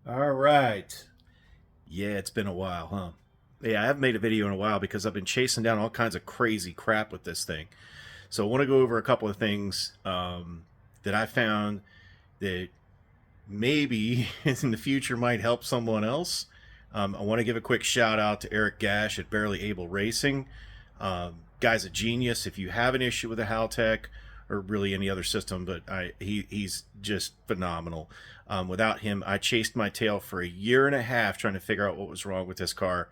All right. Yeah, it's been a while, huh? Yeah, I haven't made a video in a while because I've been chasing down all kinds of crazy crap with this thing. So I want to go over a couple of things that I found that maybe in the future might help someone else. I want to give a quick shout out to Eric Gash at Barely Able Racing. Guy's a genius. If you have an issue with a Haltech or really any other system, but he's just phenomenal. Without him, I chased my tail for a year and a half trying to figure out what was wrong with this car,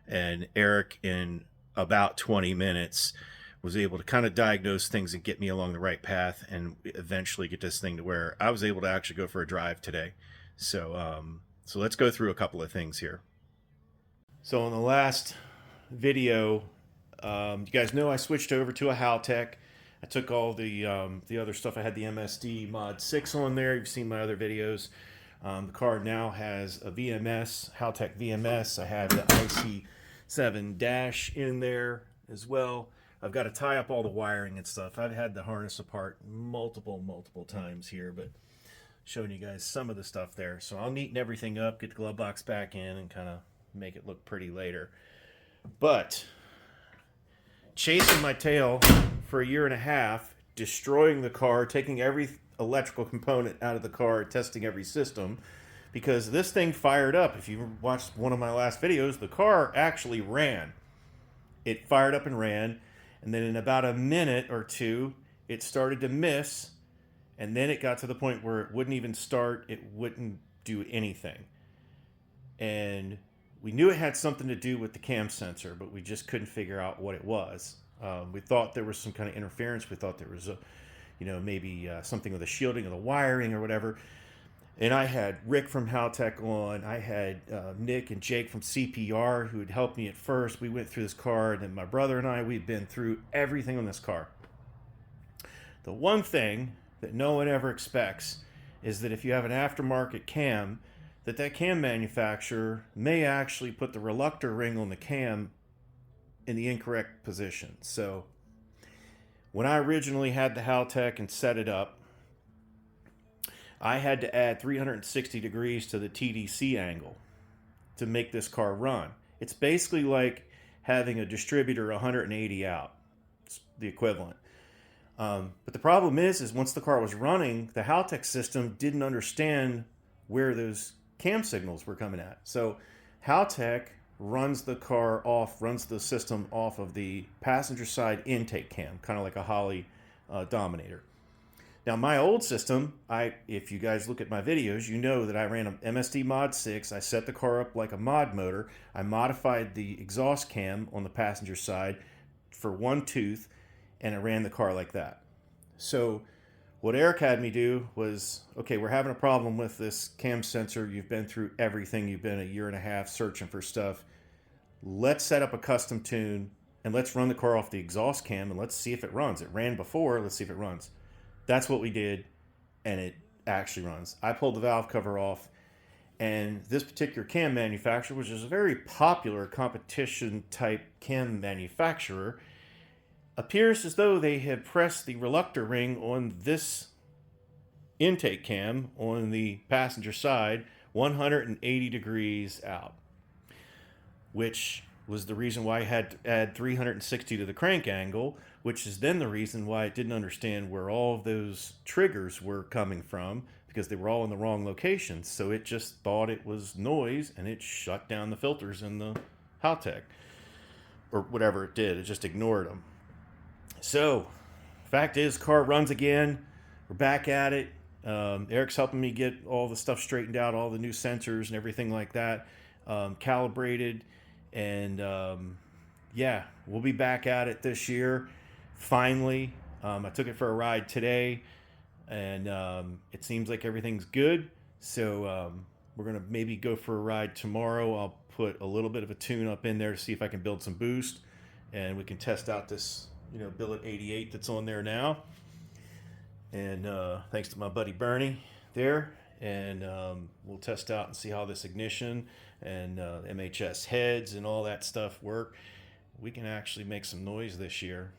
and Eric in about 20 minutes was able to kind of diagnose things and get me along the right path and eventually get this thing to where I was able to actually go for a drive today. So let's go through a couple of things here. So in the last video, you guys know I switched over to a Haltech. I took all the other stuff. I had the MSD Mod 6 on there. You've seen my other videos. The car now has a VMS, Haltech VMS. I have the IC7 dash in there as well. I've got to tie up all the wiring and stuff. I've had the harness apart multiple times here, but showing you guys some of the stuff there. So I'll neaten everything up, get the glove box back in, and kind of make it look pretty later. But chasing my tail for a year and a half, destroying the car, taking every electrical component out of the car, testing every system, because this thing fired up. If you watched one of my last videos, the car actually ran. It fired up and ran, and then in about a minute or two, it started to miss, and then it got to the point where it wouldn't even start, it wouldn't do anything. And we knew it had something to do with the cam sensor, but we just couldn't figure out what it was. We thought there was some kind of interference. We thought there was maybe something with the shielding of the wiring or whatever. And I had Rick from Haltech on. I had Nick and Jake from CPR who had helped me at first. We went through this car, and then my brother and I, we've been through everything on this car. The one thing that no one ever expects is that if you have an aftermarket cam, that cam manufacturer may actually put the reluctor ring on the cam in the incorrect position. So when I originally had the Haltech and set it up, I had to add 360 degrees to the TDC angle to make this car run. It's basically like having a distributor 180 out. It's the equivalent. But the problem is once the car was running, the Haltech system didn't understand where those cam signals were coming at. So Haltech runs the car off, runs the system off of the passenger side intake cam, kind of like a Holley Dominator. Now, my old system, if you guys look at my videos, you know that I ran an MSD Mod 6. I set the car up like a mod motor. I modified the exhaust cam on the passenger side for one tooth, and I ran the car like that. So what Eric had me do was, okay, we're having a problem with this cam sensor. You've been through everything. You've been a year and a half searching for stuff. Let's set up a custom tune, and let's run the car off the exhaust cam, and let's see if it runs. It ran before. Let's see if it runs. That's what we did, and it actually runs. I pulled the valve cover off, and this particular cam manufacturer, which is a very popular competition type cam manufacturer, appears as though they have pressed the reluctor ring on this intake cam on the passenger side 180 degrees out, which was the reason why I had to add 360 to the crank angle, which is then the reason why it didn't understand where all of those triggers were coming from, because they were all in the wrong locations. So it just thought it was noise, and it shut down the filters in the Haltech, or whatever it did. It just ignored them. So, fact is, car runs again. We're back at it. Eric's helping me get all the stuff straightened out, all the new sensors and everything like that, calibrated. And yeah, we'll be back at it this year. Finally, I took it for a ride today, and it seems like everything's good. So we're going to maybe go for a ride tomorrow. I'll put a little bit of a tune up in there to see if I can build some boost, and we can test out this billet 88 that's on there now. And thanks to my buddy Bernie there. And we'll test out and see how this ignition and MHS heads and all that stuff work. We can actually make some noise this year.